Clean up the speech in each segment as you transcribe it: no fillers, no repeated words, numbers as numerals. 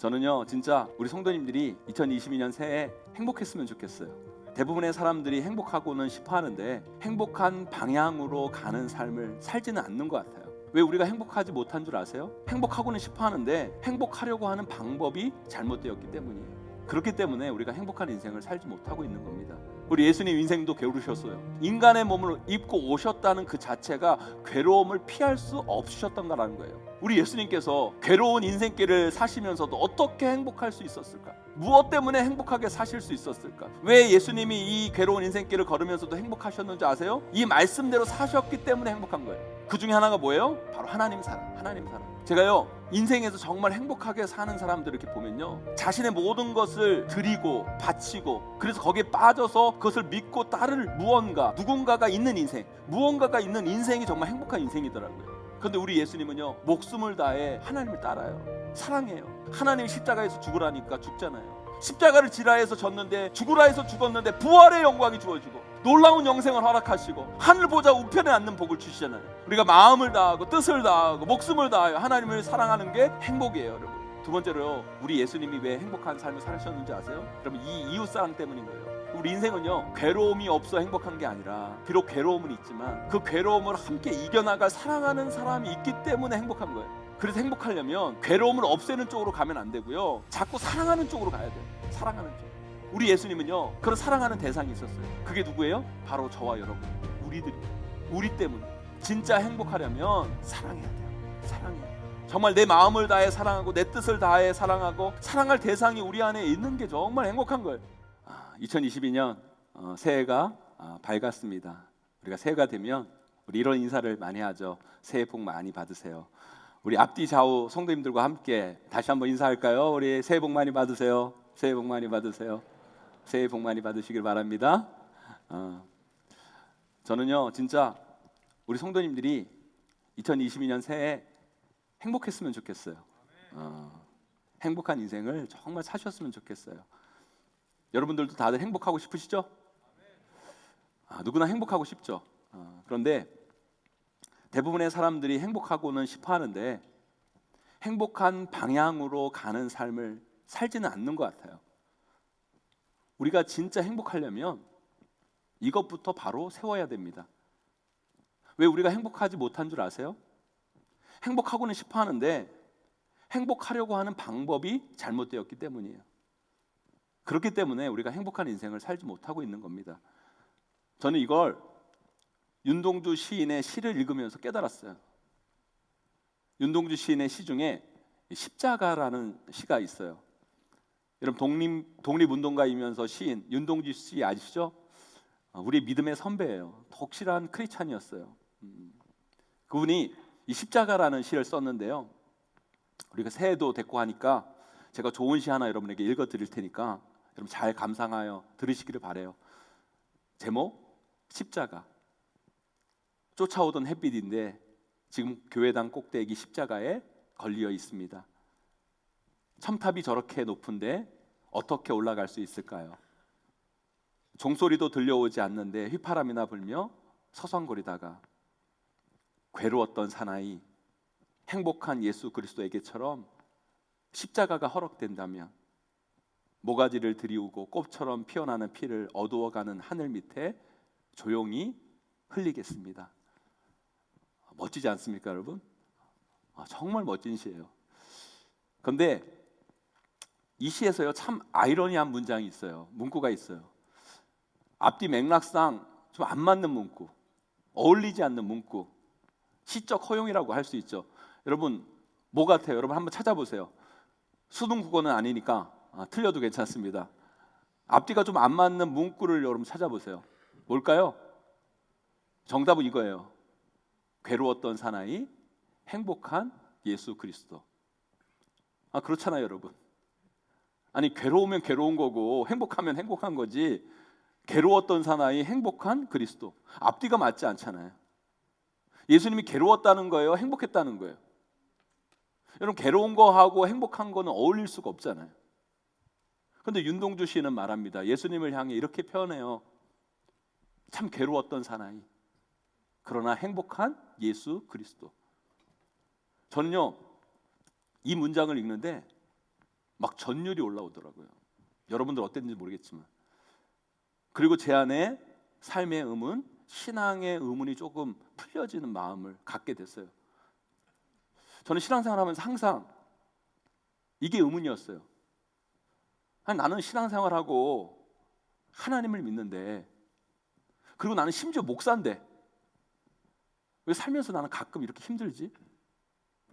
저는요 진짜 우리 성도님들이 2022년 새해 행복했으면 좋겠어요. 대부분의 사람들이 행복하고는 싶어 하는데 행복한 방향으로 가는 삶을 살지는 않는 것 같아요. 왜 우리가 행복하지 못한 줄 아세요? 행복하고는 싶어 하는데 행복하려고 하는 방법이 잘못되었기 때문이에요. 그렇기 때문에 우리가 행복한 인생을 살지 못하고 있는 겁니다. 우리 예수님 인생도 괴로우셨어요. 인간의 몸을 입고 오셨다는 그 자체가 괴로움을 피할 수 없으셨던가라는 거예요. 우리 예수님께서 괴로운 인생길을 사시면서도 어떻게 행복할 수 있었을까? 무엇 때문에 행복하게 사실 수 있었을까? 왜 예수님이 이 괴로운 인생길을 걸으면서도 행복하셨는지 아세요? 이 말씀대로 사셨기 때문에 행복한 거예요. 그 중에 하나가 뭐예요? 바로 하나님 사랑, 하나님 사랑. 제가요 인생에서 정말 행복하게 사는 사람들을 이렇게 보면요, 자신의 모든 것을 드리고 바치고, 그래서 거기에 빠져서 그것을 믿고 따를 누군가가 있는 인생, 무언가가 있는 인생이 정말 행복한 인생이더라고요. 그런데 우리 예수님은요 목숨을 다해 하나님을 따라요. 사랑해요. 하나님이 십자가에서 죽으라니까 죽잖아요. 십자가를 지라 해서 졌는데, 죽으라 해서 죽었는데 부활의 영광이 주어지고 놀라운 영생을 허락하시고 하늘 보좌 우편에 앉는 복을 주시잖아요. 우리가 마음을 다하고 뜻을 다하고 목숨을 다하여 하나님을 사랑하는 게 행복이에요, 여러분. 두 번째로 우리 예수님이 왜 행복한 삶을 사셨는지 아세요? 여러분, 이 이웃사랑 때문인 거예요. 우리 인생은요 괴로움이 없어 행복한 게 아니라, 비록 괴로움은 있지만 그 괴로움을 함께 이겨나갈 사랑하는 사람이 있기 때문에 행복한 거예요. 그래서 행복하려면 괴로움을 없애는 쪽으로 가면 안 되고요, 자꾸 사랑하는 쪽으로 가야 돼요. 사랑하는 쪽. 우리 예수님은요 그런 사랑하는 대상이 있었어요. 그게 누구예요? 바로 저와 여러분, 우리들이. 우리 때문에. 진짜 행복하려면 사랑해야 돼요. 사랑해요. 정말 내 마음을 다해 사랑하고 내 뜻을 다해 사랑하고 사랑할 대상이 우리 안에 있는 게 정말 행복한 거예요. 2022년 새해가 밝았습니다. 우리가 새해가 되면 우리 이런 인사를 많이 하죠. 새해 복 많이 받으세요. 우리 앞뒤 좌우 성도님들과 함께 다시 한번 인사할까요? 우리 새해 복 많이 받으세요. 새해 복 많이 받으세요. 새해 복 많이 받으시길 바랍니다. 저는요 진짜 우리 성도님들이 2022년 새해 행복했으면 좋겠어요. 행복한 인생을 정말 사셨으면 좋겠어요. 여러분들도 다들 행복하고 싶으시죠? 누구나 행복하고 싶죠. 그런데 대부분의 사람들이 행복하고는 싶어 하는데 행복한 방향으로 가는 삶을 살지는 않는 것 같아요. 우리가 진짜 행복하려면 이것부터 바로 세워야 됩니다. 왜 우리가 행복하지 못한 줄 아세요? 행복하고는 싶어 하는데 행복하려고 하는 방법이 잘못되었기 때문이에요. 그렇기 때문에 우리가 행복한 인생을 살지 못하고 있는 겁니다. 저는 이걸 윤동주 시인의 시를 읽으면서 깨달았어요. 윤동주 시인의 시 중에 십자가라는 시가 있어요. 여러분, 독립운동가이면서 시인 윤동주 씨 아시죠? 우리 믿음의 선배예요. 독실한 크리스찬이었어요. 그분이 이 십자가라는 시를 썼는데요, 우리가 새해도 됐고 하니까 제가 좋은 시 하나 여러분에게 읽어 드릴 테니까 여러분 잘 감상하여 들으시기를 바라요. 제목, 십자가. 쫓아오던 햇빛인데 지금 교회당 꼭대기 십자가에 걸려 있습니다. 첨탑이 저렇게 높은데 어떻게 올라갈 수 있을까요? 종소리도 들려오지 않는데 휘파람이나 불며 서성거리다가 괴로웠던 사나이, 행복한 예수 그리스도에게처럼 십자가가 허락된다면 모가지를 들이우고 꽃처럼 피어나는 피를 어두워가는 하늘 밑에 조용히 흘리겠습니다. 멋지지 않습니까, 여러분? 정말 멋진 시예요. 그런데 이 시에서요 참 아이러니한 문장이 있어요. 문구가 있어요. 앞뒤 맥락상 좀 안 맞는 문구, 어울리지 않는 문구, 시적 허용이라고 할 수 있죠. 여러분 뭐 같아요? 여러분 한번 찾아보세요. 수능 국어는 아니니까 틀려도 괜찮습니다. 앞뒤가 좀 안 맞는 문구를 여러분 찾아보세요. 뭘까요? 정답은 이거예요. 괴로웠던 사나이, 행복한 예수 그리스도. 그렇잖아요, 여러분. 아니, 괴로우면 괴로운 거고 행복하면 행복한 거지, 괴로웠던 사나이, 행복한 그리스도, 앞뒤가 맞지 않잖아요. 예수님이 괴로웠다는 거예요, 행복했다는 거예요? 여러분, 괴로운 거하고 행복한 거는 어울릴 수가 없잖아요. 그런데 윤동주 씨는 말합니다. 예수님을 향해 이렇게 표현해요. 참 괴로웠던 사나이, 그러나 행복한 예수 그리스도. 저는요 이 문장을 읽는데 막 전율이 올라오더라고요. 여러분들 어땠는지 모르겠지만. 그리고 제 안에 삶의 의문, 신앙의 의문이 조금 풀려지는 마음을 갖게 됐어요. 저는 신앙생활하면서 항상 이게 의문이었어요. 아니, 나는 신앙생활하고 하나님을 믿는데, 그리고 나는 심지어 목사인데 왜 살면서 나는 가끔 이렇게 힘들지?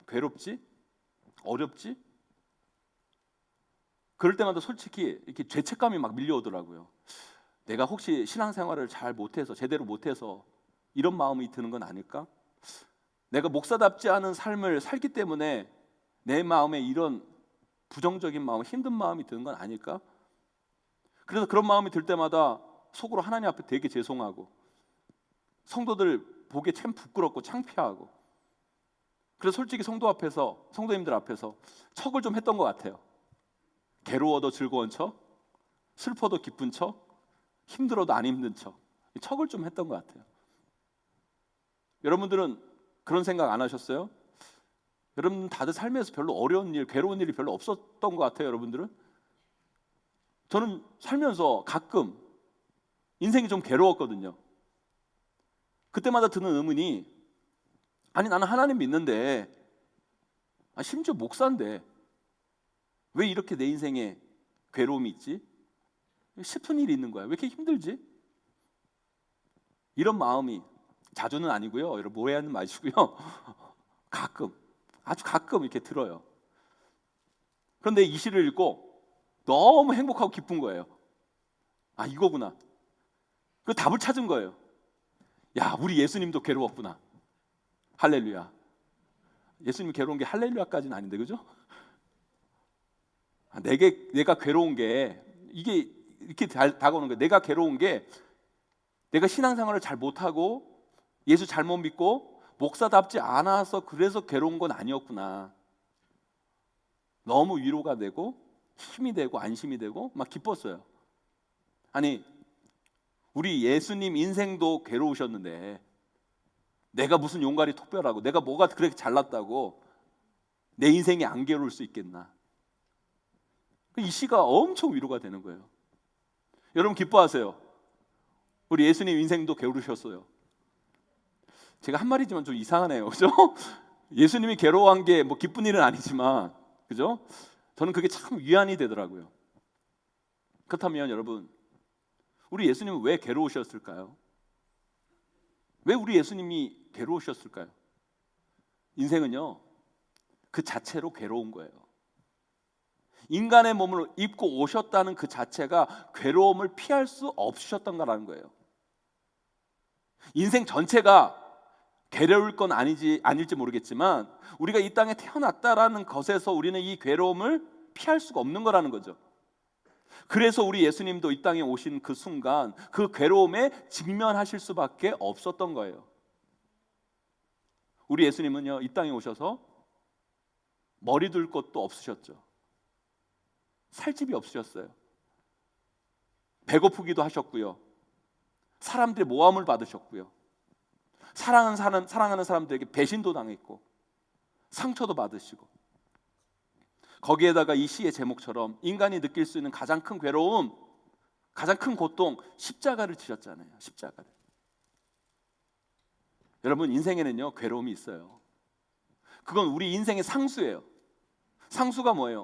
괴롭지? 어렵지? 그럴 때마다 솔직히 이렇게 죄책감이 막 밀려오더라고요. 내가 혹시 신앙생활을 잘 못해서, 제대로 못해서 이런 마음이 드는 건 아닐까? 내가 목사답지 않은 삶을 살기 때문에 내 마음에 이런 부정적인 마음, 힘든 마음이 드는 건 아닐까? 그래서 그런 마음이 들 때마다 속으로 하나님 앞에 되게 죄송하고, 성도들 보기에 참 부끄럽고 창피하고, 그래서 솔직히 성도님들 앞에서 척을 좀 했던 것 같아요. 괴로워도 즐거운 척, 슬퍼도 기쁜 척, 힘들어도 안 힘든 척을 좀 했던 것 같아요. 여러분들은 그런 생각 안 하셨어요? 여러분 다들 삶에서 별로 어려운 일, 괴로운 일이 별로 없었던 것 같아요. 여러분들은? 저는 살면서 가끔 인생이 좀 괴로웠거든요. 그때마다 드는 의문이, 아니 나는 하나님 믿는데, 심지어 목사인데 왜 이렇게 내 인생에 괴로움이 있지? 슬픈 일이 있는 거야. 왜 이렇게 힘들지? 이런 마음이 자주는 아니고요. 여러분 오해하지 마시고요. 가끔, 아주 가끔 이렇게 들어요. 그런데 이 시를 읽고 너무 행복하고 기쁜 거예요. 아, 이거구나. 그 답을 찾은 거예요. 야, 우리 예수님도 괴로웠구나. 할렐루야. 예수님이 괴로운 게 할렐루야까지는 아닌데, 그죠? 내가 괴로운 게, 이게 이렇게 다가오는 거예요. 내가 괴로운 게, 내가 신앙생활을 잘 못하고 예수 잘못 믿고 목사답지 않아서 그래서 괴로운 건 아니었구나. 너무 위로가 되고 힘이 되고 안심이 되고 막 기뻤어요. 아니, 우리 예수님 인생도 괴로우셨는데 내가 무슨 용가리 특별하고 내가 뭐가 그렇게 잘났다고 내 인생이 안 괴로울 수 있겠나. 이 시가 엄청 위로가 되는 거예요. 여러분 기뻐하세요. 우리 예수님 인생도 괴로우셨어요. 제가 한 말이지만 좀 이상하네요. 그죠? 예수님이 괴로워한 게 뭐 기쁜 일은 아니지만, 그죠? 저는 그게 참 위안이 되더라고요. 그렇다면 여러분, 우리 예수님은 왜 괴로우셨을까요? 왜 우리 예수님이 괴로우셨을까요? 인생은요, 그 자체로 괴로운 거예요. 인간의 몸을 입고 오셨다는 그 자체가 괴로움을 피할 수 없으셨던가라는 거예요. 인생 전체가 괴로울 건 아닐지 모르겠지만 우리가 이 땅에 태어났다라는 것에서 우리는 이 괴로움을 피할 수가 없는 거라는 거죠. 그래서 우리 예수님도 이 땅에 오신 그 순간 그 괴로움에 직면하실 수밖에 없었던 거예요. 우리 예수님은요, 이 땅에 오셔서 머리 둘 곳도 없으셨죠. 살 집이 없으셨어요. 배고프기도 하셨고요. 사람들의 모함을 받으셨고요. 사랑하는 사람들에게 배신도 당했고 상처도 받으시고, 거기에다가 이 시의 제목처럼 인간이 느낄 수 있는 가장 큰 괴로움, 가장 큰 고통, 십자가를 지셨잖아요. 십자가를. 여러분 인생에는요 괴로움이 있어요. 그건 우리 인생의 상수예요. 상수가 뭐예요?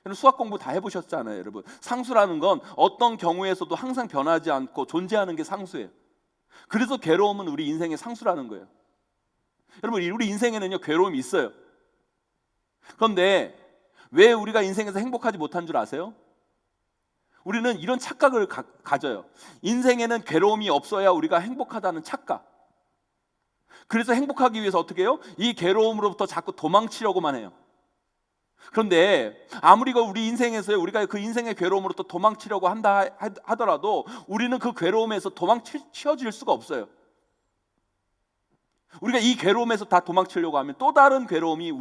여러분 수학 공부 다 해보셨잖아요. 여러분 상수라는 건 어떤 경우에서도 항상 변하지 않고 존재하는 게 상수예요. 그래서 괴로움은 우리 인생의 상수라는 거예요. 여러분 우리 인생에는요 괴로움이 있어요. 그런데 왜 우리가 인생에서 행복하지 못한 줄 아세요? 우리는 이런 착각을 가져요. 인생에는 괴로움이 없어야 우리가 행복하다는 착각. 그래서 행복하기 위해서 어떻게 해요? 이 괴로움으로부터 자꾸 도망치려고만 해요. 그런데 아무리 우리 인생에서 우리가 그 인생의 괴로움으로부터 도망치려고 한다 하더라도 우리는 그 괴로움에서 도망치어질 수가 없어요. 우리가 이 괴로움에서 다 도망치려고 하면 또 다른 괴로움이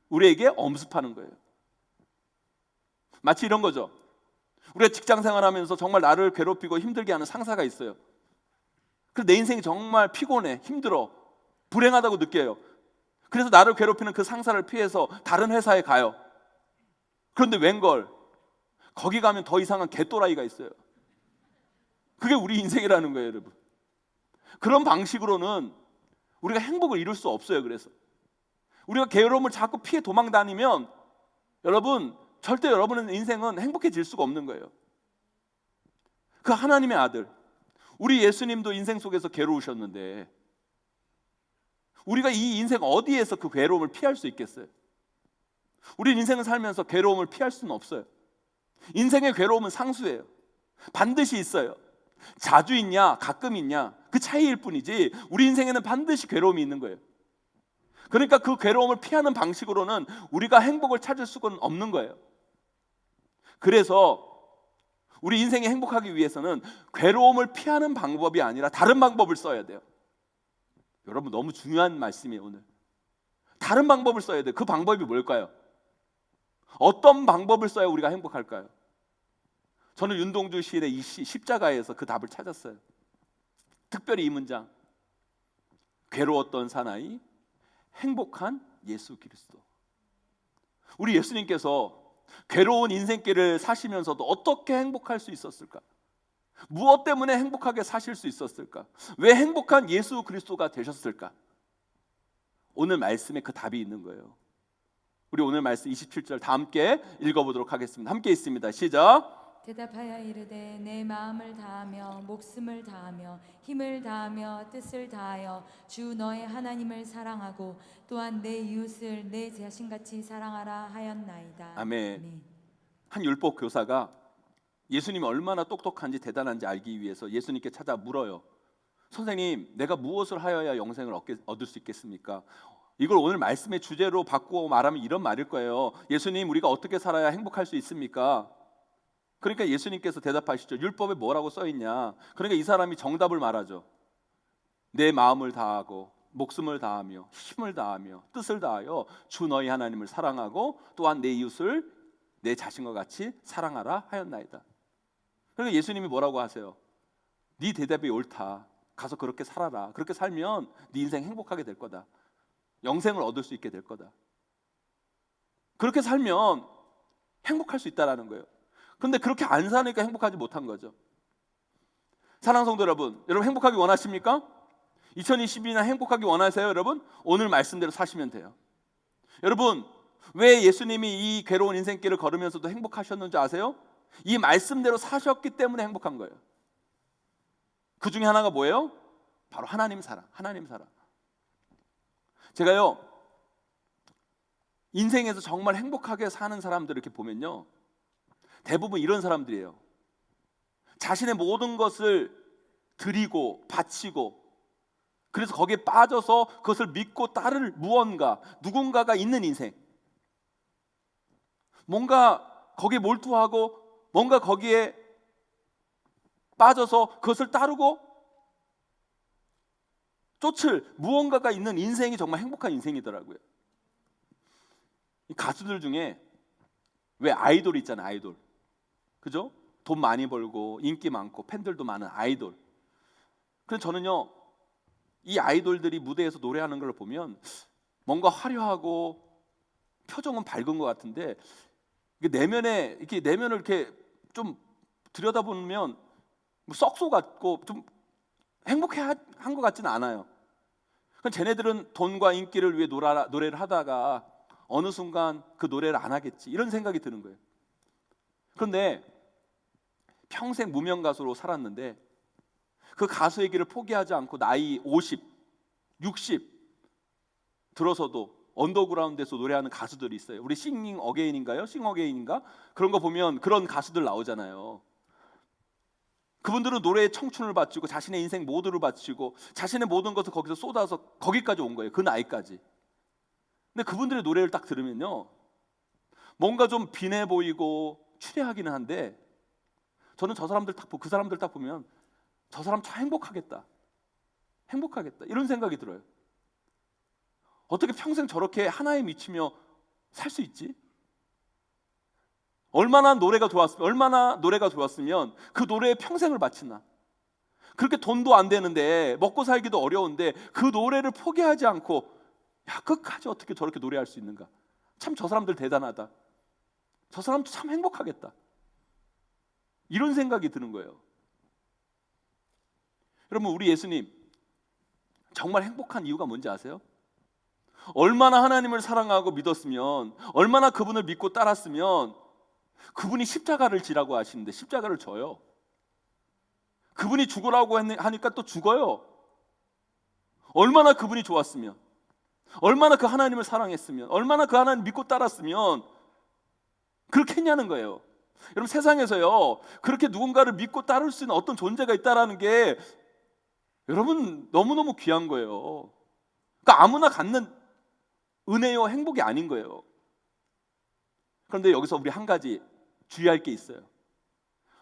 우리에게 엄습하는 거예요. 마치 이런 거죠. 우리가 직장 생활하면서 정말 나를 괴롭히고 힘들게 하는 상사가 있어요. 그래서 내 인생이 정말 피곤해, 힘들어, 불행하다고 느껴요. 그래서 나를 괴롭히는 그 상사를 피해서 다른 회사에 가요. 그런데 웬걸 거기 가면 더 이상한 개또라이가 있어요. 그게 우리 인생이라는 거예요, 여러분. 그런 방식으로는 우리가 행복을 이룰 수 없어요. 그래서 우리가 괴로움을 자꾸 피해 도망 다니면 여러분 절대 여러분의 인생은 행복해질 수가 없는 거예요. 그 하나님의 아들 우리 예수님도 인생 속에서 괴로우셨는데 우리가 이 인생 어디에서 그 괴로움을 피할 수 있겠어요? 우리 인생을 살면서 괴로움을 피할 수는 없어요. 인생의 괴로움은 상수예요. 반드시 있어요. 자주 있냐 가끔 있냐 그 차이일 뿐이지 우리 인생에는 반드시 괴로움이 있는 거예요. 그러니까 그 괴로움을 피하는 방식으로는 우리가 행복을 찾을 수는 없는 거예요. 그래서 우리 인생이 행복하기 위해서는 괴로움을 피하는 방법이 아니라 다른 방법을 써야 돼요. 여러분 너무 중요한 말씀이에요. 오늘 다른 방법을 써야 돼요. 그 방법이 뭘까요? 어떤 방법을 써야 우리가 행복할까요? 저는 윤동주 시인의 이 시 십자가에서 그 답을 찾았어요. 특별히 이 문장, 괴로웠던 사나이 행복한 예수 그리스도. 우리 예수님께서 괴로운 인생길을 사시면서도 어떻게 행복할 수 있었을까? 무엇 때문에 행복하게 사실 수 있었을까? 왜 행복한 예수 그리스도가 되셨을까? 오늘 말씀에 그 답이 있는 거예요. 우리 오늘 말씀 27절 다 함께 읽어보도록 하겠습니다. 함께 있습니다. 시작. 대답하여 이르되 내 마음을 다하며 목숨을 다하며 힘을 다하며 뜻을 다하여 주 너의 하나님을 사랑하고 또한 내 이웃을 내 자신같이 사랑하라 하였나이다. 아멘. 한 율법 교사가 예수님이 얼마나 똑똑한지 대단한지 알기 위해서 예수님께 찾아 물어요. 선생님, 내가 무엇을 하여야 영생을 얻을 수 있겠습니까? 이걸 오늘 말씀의 주제로 바꾸어 말하면 이런 말일 거예요. 예수님, 우리가 어떻게 살아야 행복할 수 있습니까? 그러니까 예수님께서 대답하시죠. 율법에 뭐라고 써 있냐? 그러니까 이 사람이 정답을 말하죠. 내 마음을 다하고 목숨을 다하며 힘을 다하며 뜻을 다하여 주 너희 하나님을 사랑하고 또한 내 이웃을 내 자신과 같이 사랑하라 하였나이다. 그러니까 예수님이 뭐라고 하세요? 네 대답이 옳다. 가서 그렇게 살아라. 그렇게 살면 네 인생 행복하게 될 거다. 영생을 얻을 수 있게 될 거다. 그렇게 살면 행복할 수 있다라는 거예요. 그런데 그렇게 안 사니까 행복하지 못한 거죠. 사랑하는 성도 여러분, 여러분 행복하기 원하십니까? 2022년 행복하기 원하세요, 여러분? 오늘 말씀대로 사시면 돼요. 여러분, 왜 예수님이 이 괴로운 인생길을 걸으면서도 행복하셨는지 아세요? 이 말씀대로 사셨기 때문에 행복한 거예요. 그 중에 하나가 뭐예요? 바로 하나님 사랑, 하나님 사랑. 제가요, 인생에서 정말 행복하게 사는 사람들 이렇게 보면요, 대부분 이런 사람들이에요. 자신의 모든 것을 드리고 바치고 그래서 거기에 빠져서 그것을 믿고 따를 무언가 누군가가 있는 인생, 뭔가 거기에 몰두하고 뭔가 거기에 빠져서 그것을 따르고 쫓을 무언가가 있는 인생이 정말 행복한 인생이더라고요. 이 가수들 중에 왜 아이돌 있잖아요. 아이돌, 그죠? 돈 많이 벌고 인기 많고 팬들도 많은 아이돌. 그래서 저는요, 이 아이돌들이 무대에서 노래하는 걸 보면 뭔가 화려하고 표정은 밝은 것 같은데 내면에 이렇게 내면을 이렇게 좀 들여다보면 썩소 같고 좀 행복해 한 것 같지는 않아요. 그럼 쟤네들은 돈과 인기를 위해 노래를 하다가 어느 순간 그 노래를 안 하겠지 이런 생각이 드는 거예요. 그런데 평생 무명 가수로 살았는데 그 가수의 길을 포기하지 않고 나이 50, 60 들어서도 언더그라운드에서 노래하는 가수들이 있어요. 우리 싱잉 어게인인가요? 싱 어게인인가? 그런 거 보면 그런 가수들 나오잖아요. 그분들은 노래에 청춘을 바치고 자신의 인생 모두를 바치고 자신의 모든 것을 거기서 쏟아서 거기까지 온 거예요. 그 나이까지. 근데 그분들의 노래를 딱 들으면요, 뭔가 좀 빈해 보이고 추레하기는 한데 저는 저 사람들 딱 그 사람들 딱 보면 저 사람 참 행복하겠다. 행복하겠다. 이런 생각이 들어요. 어떻게 평생 저렇게 하나에 미치며 살 수 있지? 얼마나 노래가 좋았으면 그 노래에 평생을 바치나. 그렇게 돈도 안 되는데 먹고 살기도 어려운데 그 노래를 포기하지 않고 야 끝까지 어떻게 저렇게 노래할 수 있는가. 참 저 사람들 대단하다. 저 사람도 참 행복하겠다. 이런 생각이 드는 거예요. 여러분, 우리 예수님 정말 행복한 이유가 뭔지 아세요? 얼마나 하나님을 사랑하고 믿었으면, 얼마나 그분을 믿고 따랐으면 그분이 십자가를 지라고 하시는데 십자가를 져요. 그분이 죽으라고 하니까 또 죽어요. 얼마나 그분이 좋았으면, 얼마나 그 하나님을 사랑했으면, 얼마나 그 하나님 믿고 따랐으면 그렇게 했냐는 거예요. 여러분, 세상에서요 그렇게 누군가를 믿고 따를 수 있는 어떤 존재가 있다라는 게 여러분 너무너무 귀한 거예요. 그러니까 아무나 갖는 은혜요 행복이 아닌 거예요. 그런데 여기서 우리 한 가지 주의할 게 있어요.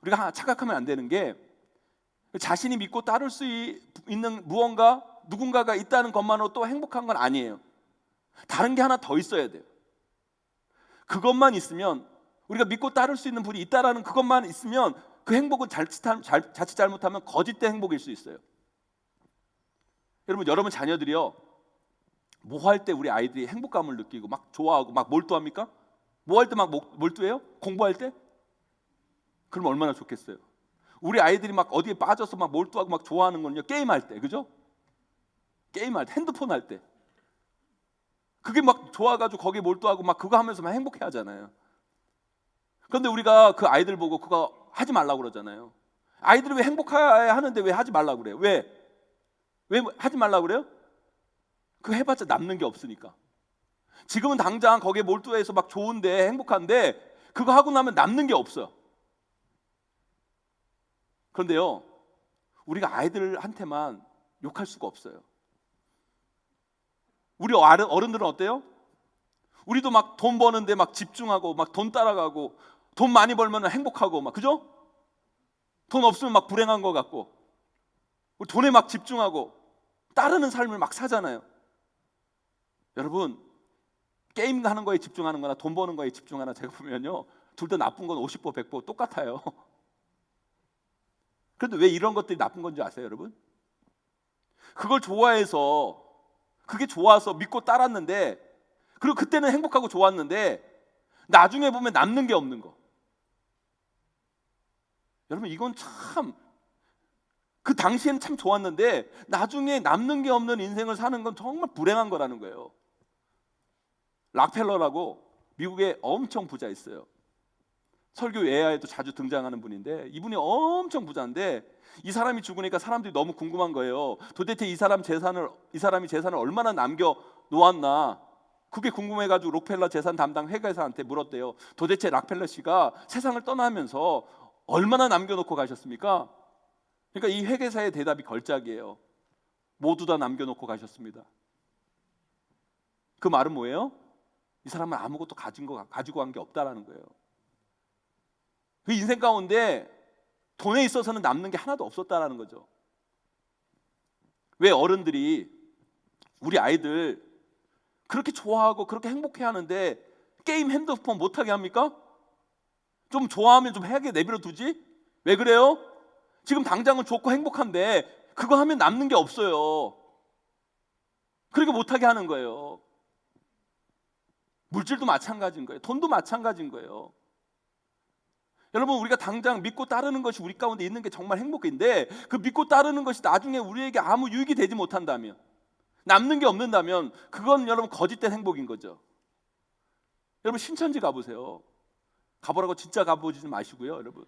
우리가 착각하면 안 되는 게, 자신이 믿고 따를 수 있는 무언가, 누군가가 있다는 것만으로 또 행복한 건 아니에요. 다른 게 하나 더 있어야 돼요. 그것만 있으면, 우리가 믿고 따를 수 있는 분이 있다라는 그것만 있으면 그 행복은 자칫 잘못하면 거짓된 행복일 수 있어요. 여러분 자녀들이요, 뭐 할 때 우리 아이들이 행복감을 느끼고 막 좋아하고 막 몰두합니까? 뭐 할 때 막 몰두해요? 공부할 때? 그럼 얼마나 좋겠어요. 우리 아이들이 막 어디에 빠져서 막 몰두하고 막 좋아하는 거는요, 게임할 때, 그죠? 게임할 때, 핸드폰 할 때, 그게 막 좋아가지고 거기에 몰두하고 막 그거 하면서 막 행복해 하잖아요. 그런데 우리가 그 아이들 보고 그거 하지 말라고 그러잖아요. 아이들이 왜 행복해야 하는데 왜 하지 말라고 그래요? 왜 하지 말라고 그래요? 그거 해봤자 남는 게 없으니까. 지금은 당장 거기에 몰두해서 막 좋은데 행복한데 그거 하고 나면 남는 게 없어요. 그런데요, 우리가 아이들한테만 욕할 수가 없어요. 우리 어른들은 어때요? 우리도 막 돈 버는데 막 집중하고 막 돈 따라가고, 돈 많이 벌면 행복하고 막, 그죠? 돈 없으면 막 불행한 것 같고, 우리 돈에 막 집중하고 따르는 삶을 막 사잖아요. 여러분, 게임 하는 거에 집중하는 거나 돈 버는 거에 집중하나, 제가 보면요 둘 다 나쁜 건 50보 100보 똑같아요. 그런데 왜 이런 것들이 나쁜 건지 아세요, 여러분? 그걸 좋아해서, 그게 좋아서 믿고 따랐는데, 그리고 그때는 행복하고 좋았는데 나중에 보면 남는 게 없는 거. 여러분, 이건 참, 그 당시에는 참 좋았는데 나중에 남는 게 없는 인생을 사는 건 정말 불행한 거라는 거예요. 락펠러라고 미국에 엄청 부자 있어요. 설교 외야에도 자주 등장하는 분인데, 이분이 엄청 부자인데 이 사람이 죽으니까 사람들이 너무 궁금한 거예요. 도대체 이 사람이 재산을 얼마나 남겨 놓았나, 그게 궁금해가지고 록펠러 재산 담당 회계사한테 물었대요. 도대체 락펠러 씨가 세상을 떠나면서 얼마나 남겨놓고 가셨습니까? 그러니까 이 회계사의 대답이 걸작이에요. 모두 다 남겨놓고 가셨습니다. 그 말은 뭐예요? 이 사람은 아무것도 가지고 간 게 없다라는 거예요. 그 인생 가운데 돈에 있어서는 남는 게 하나도 없었다라는 거죠. 왜 어른들이 우리 아이들 그렇게 좋아하고 그렇게 행복해 하는데 게임, 핸드폰 못하게 합니까? 좀 좋아하면 좀 하게 내버려 두지? 왜 그래요? 지금 당장은 좋고 행복한데 그거 하면 남는 게 없어요. 그렇게 못하게 하는 거예요. 물질도 마찬가지인 거예요. 돈도 마찬가지인 거예요. 여러분, 우리가 당장 믿고 따르는 것이 우리 가운데 있는 게 정말 행복인데, 그 믿고 따르는 것이 나중에 우리에게 아무 유익이 되지 못한다면, 남는 게 없는다면 그건 여러분 거짓된 행복인 거죠. 여러분, 신천지 가보세요. 가보라고 진짜 가보지 마시고요, 여러분.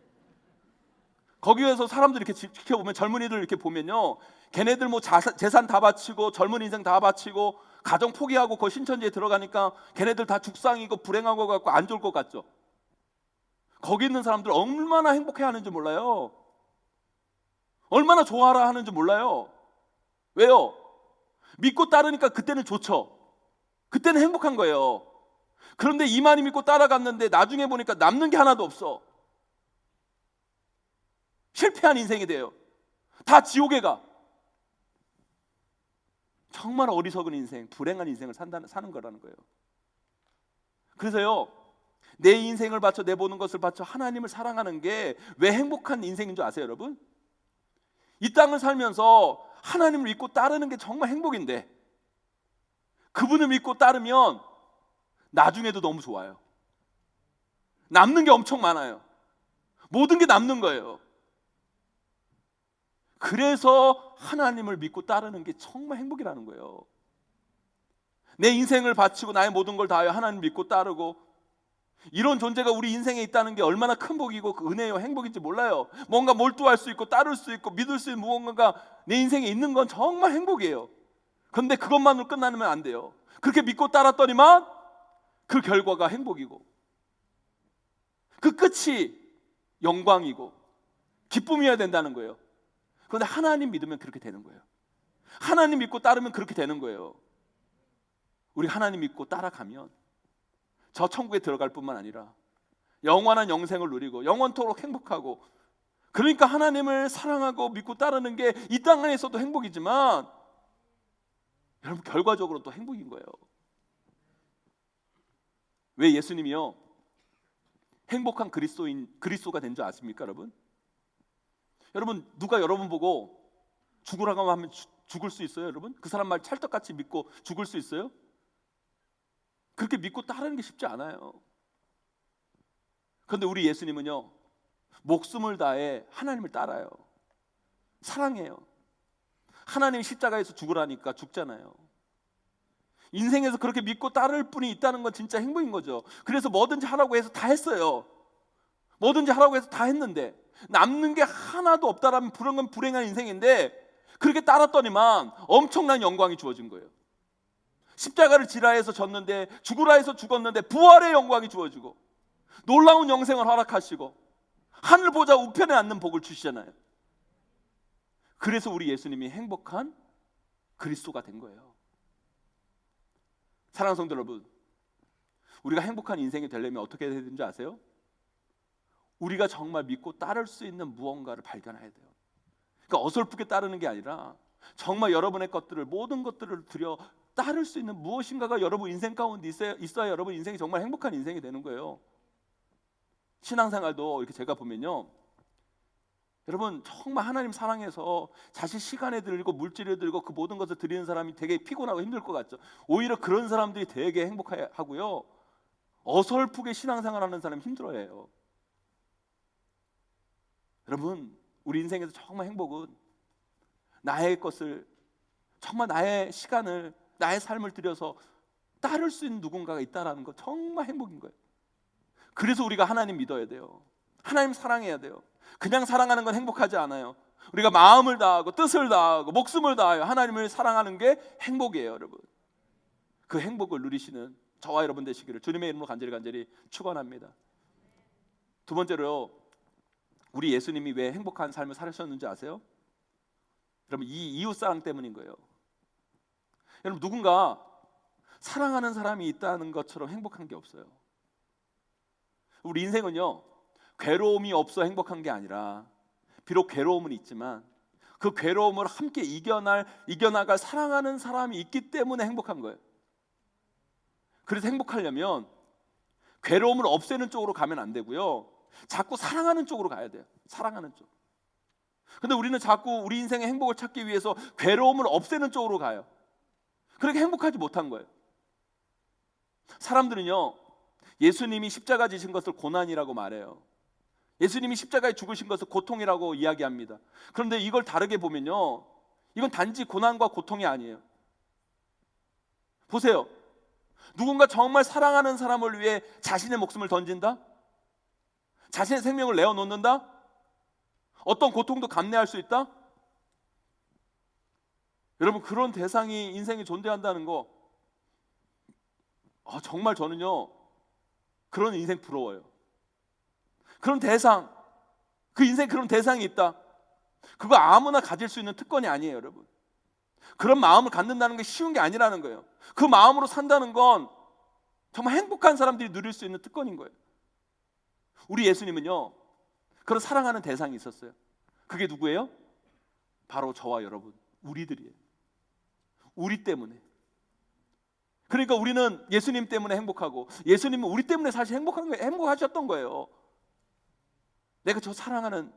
거기에서 사람들 이렇게 지켜보면, 젊은이들 이렇게 보면요, 걔네들 뭐 재산 다 바치고 젊은 인생 다 바치고 가정 포기하고 그 신천지에 들어가니까 걔네들 다 죽상이고 불행한 것 같고 안 좋을 것 같죠. 거기 있는 사람들 얼마나 행복해 하는지 몰라요. 얼마나 좋아라 하는지 몰라요. 왜요? 믿고 따르니까 그때는 좋죠. 그때는 행복한 거예요. 그런데 이만희 믿고 따라갔는데 나중에 보니까 남는 게 하나도 없어. 실패한 인생이 돼요. 다 지옥에 가. 정말 어리석은 인생, 불행한 인생을 사는 거라는 거예요. 그래서요, 내 인생을 바쳐, 내보는 것을 바쳐 하나님을 사랑하는 게 왜 행복한 인생인 줄 아세요, 여러분? 이 땅을 살면서 하나님을 믿고 따르는 게 정말 행복인데, 그분을 믿고 따르면 나중에도 너무 좋아요. 남는 게 엄청 많아요. 모든 게 남는 거예요. 그래서 하나님을 믿고 따르는 게 정말 행복이라는 거예요. 내 인생을 바치고 나의 모든 걸 다하여 하나님 믿고 따르고, 이런 존재가 우리 인생에 있다는 게 얼마나 큰 복이고 그 은혜요 행복인지 몰라요. 뭔가 몰두할 수 있고 따를 수 있고 믿을 수 있는 무언가가 내 인생에 있는 건 정말 행복이에요. 그런데 그것만으로 끝나면 안 돼요. 그렇게 믿고 따랐더니만 그 결과가 행복이고 그 끝이 영광이고 기쁨이어야 된다는 거예요. 그런데 하나님 믿으면 그렇게 되는 거예요. 하나님 믿고 따르면 그렇게 되는 거예요. 우리 하나님 믿고 따라가면 저 천국에 들어갈 뿐만 아니라 영원한 영생을 누리고 영원토록 행복하고, 그러니까 하나님을 사랑하고 믿고 따르는 게 이 땅 안에서도 행복이지만 여러분 결과적으로 또 행복인 거예요. 왜 예수님이요 행복한 그리스도가 된 줄 아십니까 여러분? 여러분 누가 여러분 보고 죽으라고 하면 죽을 수 있어요 여러분? 그 사람 말 찰떡같이 믿고 죽을 수 있어요? 그렇게 믿고 따르는 게 쉽지 않아요. 그런데 우리 예수님은요 목숨을 다해 하나님을 따라요. 사랑해요. 하나님 십자가에서 죽으라니까 죽잖아요. 인생에서 그렇게 믿고 따를 분이 있다는 건 진짜 행복인 거죠. 그래서 뭐든지 하라고 해서 다 했어요. 뭐든지 하라고 해서 다 했는데 남는 게 하나도 없다라면 그런 건 불행한 인생인데, 그렇게 따랐더니만 엄청난 영광이 주어진 거예요. 십자가를 지라 해서 졌는데, 죽으라 해서 죽었는데 부활의 영광이 주어지고 놀라운 영생을 허락하시고 하늘 보좌 우편에 앉는 복을 주시잖아요. 그래서 우리 예수님이 행복한 그리스도가 된 거예요. 사랑하는 성도 여러분, 우리가 행복한 인생이 되려면 어떻게 해야 되는지 아세요? 우리가 정말 믿고 따를 수 있는 무언가를 발견해야 돼요. 그러니까 어설프게 따르는 게 아니라 정말 여러분의 것들을, 모든 것들을 들여 따를 수 있는 무엇인가가 여러분 인생 가운데 있어야 여러분 인생이 정말 행복한 인생이 되는 거예요. 신앙생활도 이렇게 제가 보면요, 여러분 정말 하나님 사랑해서 자신 시간에 들고 물질에 들고 그 모든 것을 드리는 사람이 되게 피곤하고 힘들 것 같죠. 오히려 그런 사람들이 되게 행복하고요, 어설프게 신앙생활하는 사람이 힘들어해요. 여러분 우리 인생에서 정말 행복은 나의 것을, 정말 나의 시간을, 나의 삶을 들여서 따를 수 있는 누군가가 있다라는 거 정말 행복인 거예요. 그래서 우리가 하나님 믿어야 돼요. 하나님 사랑해야 돼요. 그냥 사랑하는 건 행복하지 않아요. 우리가 마음을 다하고 뜻을 다하고 목숨을 다하여 하나님을 사랑하는 게 행복이에요 여러분. 그 행복을 누리시는 저와 여러분 되시기를 주님의 이름으로 간절히 축원합니다. 두 번째로, 우리 예수님이 왜 행복한 삶을 살으셨는지 아세요? 여러분 이 이웃사랑 때문인 거예요. 여러분 누군가 사랑하는 사람이 있다는 것처럼 행복한 게 없어요. 우리 인생은요 괴로움이 없어 행복한 게 아니라, 비록 괴로움은 있지만 그 괴로움을 함께 이겨나갈 사랑하는 사람이 있기 때문에 행복한 거예요. 그래서 행복하려면 괴로움을 없애는 쪽으로 가면 안 되고요, 자꾸 사랑하는 쪽으로 가야 돼요. 사랑하는 쪽. 근데 우리는 자꾸 우리 인생의 행복을 찾기 위해서 괴로움을 없애는 쪽으로 가요. 그렇게 행복하지 못한 거예요. 사람들은요 예수님이 십자가 지신 것을 고난이라고 말해요. 예수님이 십자가에 죽으신 것을 고통이라고 이야기합니다. 그런데 이걸 다르게 보면요, 이건 단지 고난과 고통이 아니에요. 보세요. 누군가 정말 사랑하는 사람을 위해 자신의 목숨을 던진다? 자신의 생명을 내어놓는다? 어떤 고통도 감내할 수 있다? 여러분 그런 대상이 인생에 존재한다는 거, 정말 저는요 그런 인생 부러워요. 그런 대상, 그 인생 그런 대상이 있다. 그거 아무나 가질 수 있는 특권이 아니에요 여러분. 그런 마음을 갖는다는 게 쉬운 게 아니라는 거예요. 그 마음으로 산다는 건 정말 행복한 사람들이 누릴 수 있는 특권인 거예요. 우리 예수님은요 그런 사랑하는 대상이 있었어요. 그게 누구예요? 바로 저와 여러분, 우리들이에요. 우리 때문에. 그러니까 우리는 예수님 때문에 행복하고, 예수님은 우리 때문에 사실 행복하셨던 거예요. 내가 저 사랑하는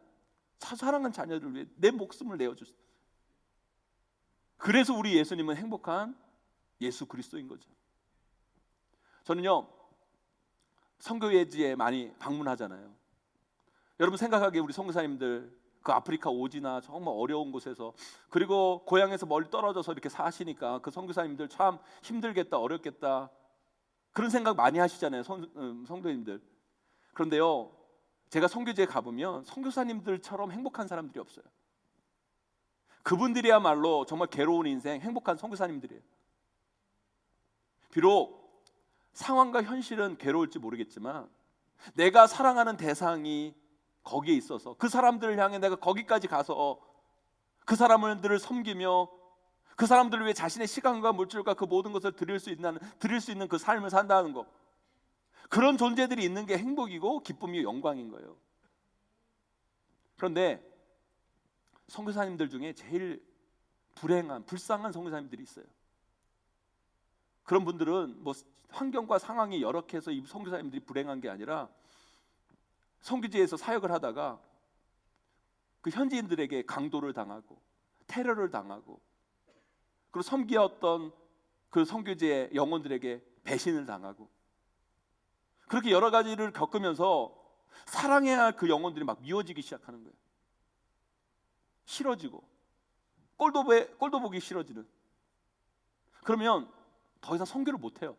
자녀들을 위해 내 목숨을 내어줬어요. 그래서 우리 예수님은 행복한 예수 그리스도인 거죠. 저는요 선교예지에 많이 방문하잖아요. 여러분 생각하기에 우리 선교사님들 그 아프리카 오지나 정말 어려운 곳에서, 그리고 고향에서 멀리 떨어져서 이렇게 사시니까 그 선교사님들 참 힘들겠다, 어렵겠다, 그런 생각 많이 하시잖아요, 성도님들. 그런데요, 제가 선교지에 가보면 선교사님들처럼 행복한 사람들이 없어요. 그분들이야말로 정말 괴로운 인생, 행복한 선교사님들이에요. 비록 상황과 현실은 괴로울지 모르겠지만 내가 사랑하는 대상이 거기에 있어서 그 사람들을 향해 내가 거기까지 가서 그 사람들을 섬기며 그 사람들을 위해 자신의 시간과 물질과 그 모든 것을 드릴 수 있는 그 삶을 산다는 것, 그런 존재들이 있는 게 행복이고 기쁨이고 영광인 거예요. 그런데 선교사님들 중에 제일 불쌍한 선교사님들이 있어요. 그런 분들은 뭐 환경과 상황이 열악해서 이 선교사님들이 불행한 게 아니라 선교지에서 사역을 하다가 그 현지인들에게 강도를 당하고 테러를 당하고, 그리고 섬기었던 그 선교지의 영혼들에게 배신을 당하고, 그렇게 여러 가지를 겪으면서 사랑해야 할 그 영혼들이 막 미워지기 시작하는 거예요. 싫어지고 꼴도 보기 싫어지는. 그러면 더 이상 선교를 못해요.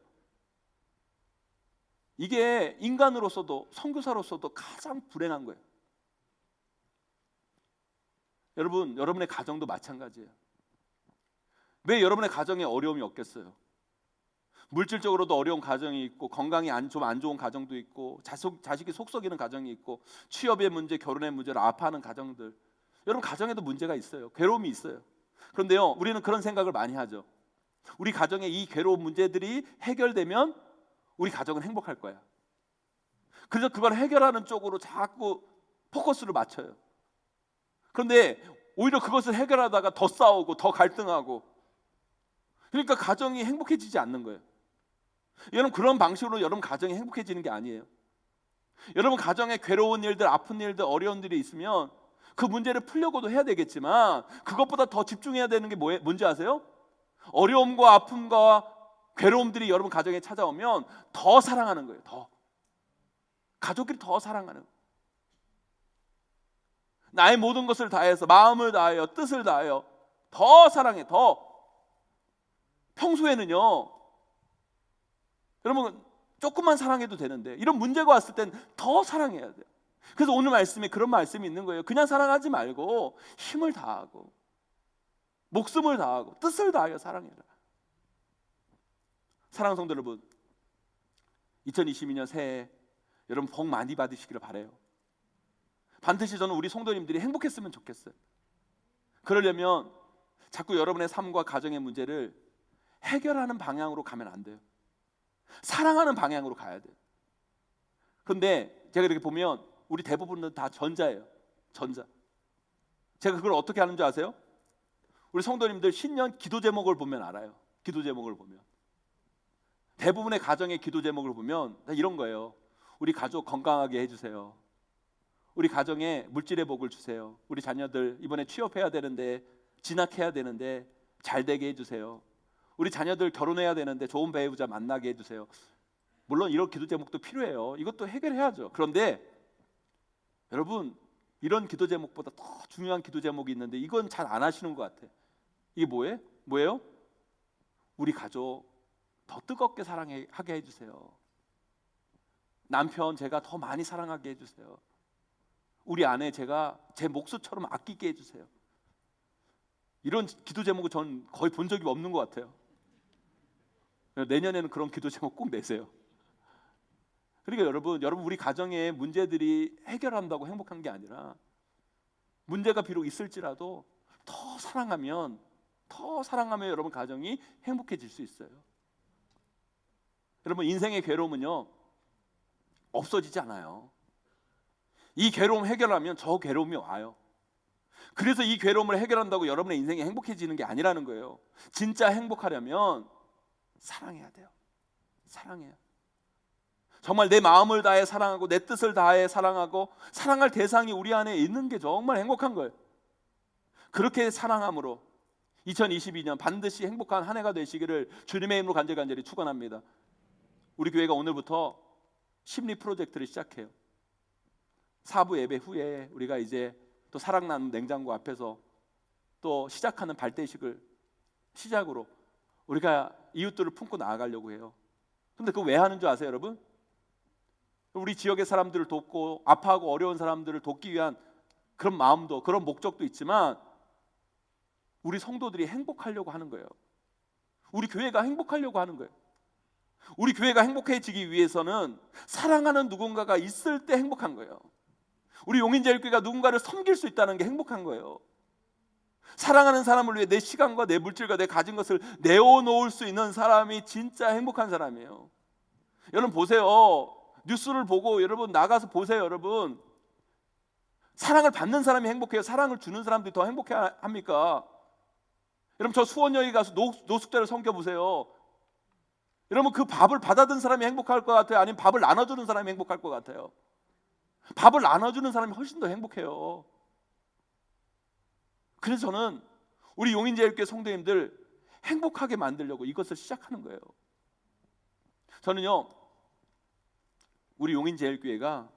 이게 인간으로서도 선교사로서도 가장 불행한 거예요. 여러분, 여러분의 가정도 마찬가지예요. 왜 여러분의 가정에 어려움이 없겠어요? 물질적으로도 어려운 가정이 있고, 건강이 좀 안 좋은 가정도 있고, 자식이 속 썩이는 가정이 있고, 취업의 문제, 결혼의 문제로 아파하는 가정들, 여러분 가정에도 문제가 있어요. 괴로움이 있어요. 그런데요, 우리는 그런 생각을 많이 하죠. 우리 가정의 이 괴로운 문제들이 해결되면 우리 가정은 행복할 거야. 그래서 그걸 해결하는 쪽으로 자꾸 포커스를 맞춰요. 그런데 오히려 그것을 해결하다가 더 싸우고 더 갈등하고, 그러니까 가정이 행복해지지 않는 거예요. 여러분, 그런 방식으로 여러분 가정이 행복해지는 게 아니에요. 여러분 가정에 괴로운 일들, 아픈 일들, 어려운 일이 있으면 그 문제를 풀려고도 해야 되겠지만 그것보다 더 집중해야 되는 게 뭔지 아세요? 어려움과 아픔과 괴로움들이 여러분 가정에 찾아오면 더 사랑하는 거예요. 더 가족끼리 더 사랑하는, 나의 모든 것을 다해서 마음을 다하여 뜻을 다하여 더 사랑해. 더 평소에는요, 여러분 조금만 사랑해도 되는데 이런 문제가 왔을 땐 더 사랑해야 돼요. 그래서 오늘 말씀에 그런 말씀이 있는 거예요. 그냥 사랑하지 말고 힘을 다하고 목숨을 다하고 뜻을 다하여 사랑해라. 사랑하는 성도 여러분, 2022년 새해 여러분 복 많이 받으시기를 바라요. 반드시 저는 우리 성도님들이 행복했으면 좋겠어요. 그러려면 자꾸 여러분의 삶과 가정의 문제를 해결하는 방향으로 가면 안 돼요. 사랑하는 방향으로 가야 돼요. 그런데 제가 이렇게 보면 우리 대부분은 다 전자예요. 전자. 제가 그걸 어떻게 하는 줄 아세요? 우리 성도님들 신년 기도 제목을 보면 알아요. 기도 제목을 보면 대부분의 가정의 기도 제목을 보면 다 이런 거예요. 우리 가족 건강하게 해주세요. 우리 가정에 물질의 복을 주세요. 우리 자녀들 이번에 취업해야 되는데, 진학해야 되는데 잘 되게 해주세요. 우리 자녀들 결혼해야 되는데 좋은 배우자 만나게 해주세요. 물론 이런 기도 제목도 필요해요. 이것도 해결해야죠. 그런데 여러분, 이런 기도 제목보다 더 중요한 기도 제목이 있는데 이건 잘 안 하시는 것 같아요. 이게 뭐예요? 우리 가족 더 뜨겁게 사랑하게 해주세요. 남편 제가 더 많이 사랑하게 해주세요. 우리 아내 제가 제 목숨처럼 아끼게 해주세요. 이런 기도 제목을 전 거의 본 적이 없는 것 같아요. 내년에는 그런 기도 제목 꼭 내세요. 그러니까 여러분 우리 가정의 문제들이 해결한다고 행복한 게 아니라, 문제가 비록 있을지라도 더 사랑하면 여러분 가정이 행복해질 수 있어요. 여러분, 인생의 괴로움은요 없어지지 않아요. 이 괴로움 해결하면 저 괴로움이 와요. 그래서 이 괴로움을 해결한다고 여러분의 인생이 행복해지는 게 아니라는 거예요. 진짜 행복하려면 사랑해야 돼요. 사랑해요. 정말 내 마음을 다해 사랑하고 내 뜻을 다해 사랑하고 사랑할 대상이 우리 안에 있는 게 정말 행복한 거예요. 그렇게 사랑함으로 2022년 반드시 행복한 한 해가 되시기를 주님의 이름으로 간절히 축원합니다. 우리 교회가 오늘부터 심리 프로젝트를 시작해요. 사부 예배 후에 우리가 이제 또 사랑나는 냉장고 앞에서 또 시작하는 발대식을 시작으로 우리가 이웃들을 품고 나아가려고 해요. 근데 그거 왜 하는 줄 아세요, 여러분? 우리 지역의 사람들을 돕고 아파하고 어려운 사람들을 돕기 위한 그런 마음도, 그런 목적도 있지만 우리 성도들이 행복하려고 하는 거예요. 우리 교회가 행복하려고 하는 거예요. 우리 교회가 행복해지기 위해서는 사랑하는 누군가가 있을 때 행복한 거예요. 우리 용인제일교회가 누군가를 섬길 수 있다는 게 행복한 거예요. 사랑하는 사람을 위해 내 시간과 내 물질과 내 가진 것을 내어놓을 수 있는 사람이 진짜 행복한 사람이에요. 여러분 보세요. 뉴스를 보고 여러분 나가서 보세요. 여러분 사랑을 받는 사람이 행복해요? 사랑을 주는 사람들이 더 행복해 합니까? 여러분 저 수원여기 가서 노숙자를 섬겨보세요. 여러분 그 밥을 받아든 사람이 행복할 것 같아요? 아니면 밥을 나눠주는 사람이 행복할 것 같아요? 밥을 나눠주는 사람이 훨씬 더 행복해요. 그래서 저는 우리 용인제일교회 성도님들 행복하게 만들려고 이것을 시작하는 거예요. 저는요 우리 용인제일교회가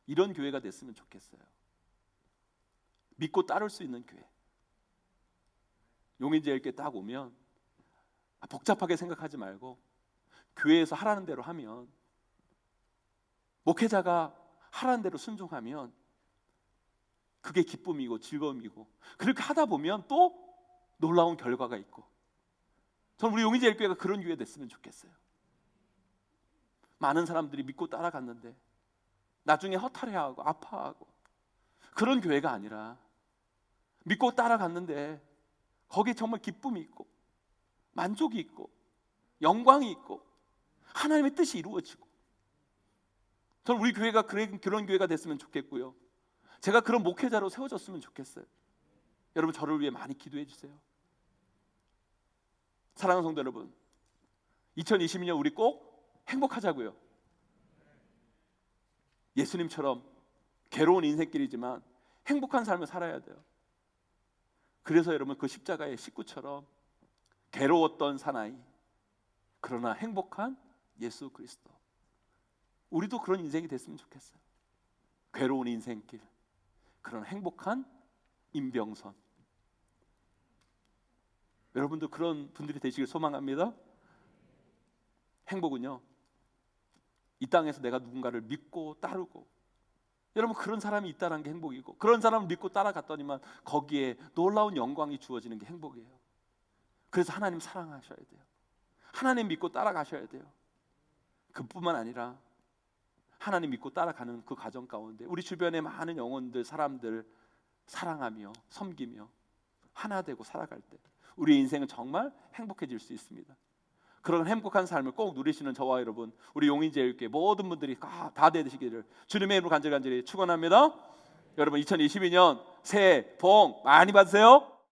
이런 교회가 됐으면 좋겠어요. 믿고 따를 수 있는 교회. 용인제일교회 딱 오면 복잡하게 생각하지 말고 교회에서 하라는 대로 하면, 목회자가 하라는 대로 순종하면 그게 기쁨이고 즐거움이고, 그렇게 하다 보면 또 놀라운 결과가 있고, 저는 우리 용인제일교회가 그런 교회 됐으면 좋겠어요. 많은 사람들이 믿고 따라갔는데 나중에 허탈해하고 아파하고 그런 교회가 아니라 믿고 따라갔는데 거기에 정말 기쁨이 있고 만족이 있고 영광이 있고 하나님의 뜻이 이루어지고, 저는 우리 교회가 그런 교회가 됐으면 좋겠고요. 제가 그런 목회자로 세워졌으면 좋겠어요. 여러분 저를 위해 많이 기도해 주세요. 사랑하는 성도 여러분, 2022년 우리 꼭 행복하자고요. 예수님처럼 괴로운 인생길이지만 행복한 삶을 살아야 돼요. 그래서 여러분 그 십자가의 식구처럼 괴로웠던 사나이, 그러나 행복한 예수 그리스도, 우리도 그런 인생이 됐으면 좋겠어요. 괴로운 인생길, 그런 행복한 임병선. 여러분도 그런 분들이 되시길 소망합니다. 행복은요 이 땅에서 내가 누군가를 믿고 따르고, 여러분 그런 사람이 있다는 게 행복이고, 그런 사람을 믿고 따라갔더니만 거기에 놀라운 영광이 주어지는 게 행복이에요. 그래서 하나님 사랑하셔야 돼요. 하나님 믿고 따라가셔야 돼요. 그뿐만 아니라 하나님 믿고 따라가는 그 과정 가운데 우리 주변의 많은 영혼들, 사람들 사랑하며 섬기며 하나 되고 살아갈 때 우리의 인생은 정말 행복해질 수 있습니다. 그런 행복한 삶을 꼭 누리시는 저와 여러분, 우리 용인제일교회 모든 분들이 다 되시기를 주님의 이름으로 간절히 축원합니다. 여러분 2022년 새해 복 많이 받으세요.